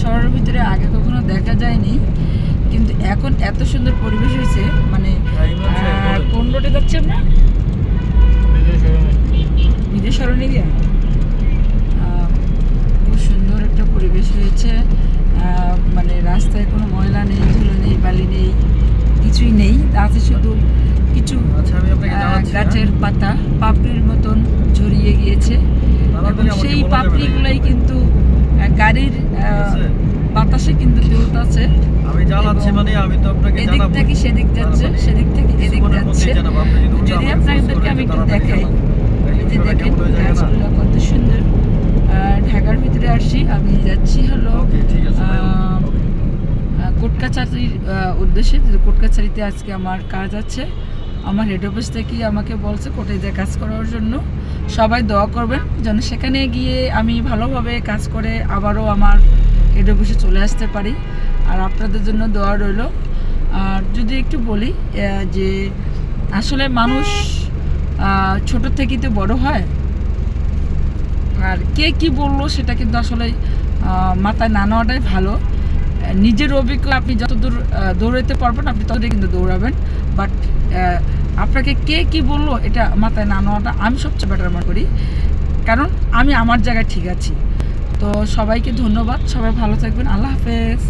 শহরের ভিতরে আগে কখনো দেখা যায়নি, কিন্তু এখন এত সুন্দর পরিবেশ হয়েছে। মানে কোন রোডে যাচ্ছি আমরা? বিজয় সরণি দিয়ে। খুব সুন্দর একটা পরিবেশ হয়েছে। মানে রাস্তায় কোনো ময়লা নেই, ধুলো নেই, বালি নেই, কিছুই নেই। আছে শুধু কিছু গাছের পাতা পাপড়ির মতন ঝরিয়ে গিয়েছে, এবং সেই পাপড়িগুলাই কিন্তু গাড়ির বাতাসে কিন্তু দুলতাছে। এদিক থেকে সেদিক যাচ্ছে, সেদিক থেকে এদিক যাচ্ছে। যদি আপনাদেরকে আমি একটু দেখাই, দেখেন গাছগুলো কত সুন্দর। ঢাকার ভিতরে আসছি, আমি যাচ্ছি হলো কোটকাছারির উদ্দেশ্যে। কোটকাছারিতে আজকে আমার কাজ আছে। আমার হেড অফিস থেকে আমাকে বলছে কোর্টে যে কাজ করার জন্য। সবাই দোয়া করবেন যেন সেখানে গিয়ে আমি ভালোভাবে কাজ করে আবারও আমার হেড অফিসে চলে আসতে পারি। আর আপনাদের জন্য দোয়া রইল। আর যদি একটু বলি যে আসলে মানুষ ছোট থেকেই তো বড় হয়, আর কে কি বললো সেটা কিন্তু আসলে মাথায় না নেওয়াটাই ভালো। নিজের অভিজ্ঞতা আপনি যতদূর দৌড়াতে পারবেন আপনি ততটাই কিন্তু দৌড়াবেন, বাট আপনাকে কে কি বললো এটা মাথায় না নেওয়াটা আমি সবচেয়ে বেটার মনে করি, কারণ আমি আমার জায়গায় ঠিক আছি। তো সবাইকে ধন্যবাদ, সবাই ভালো থাকবেন, আল্লাহ হাফেজ।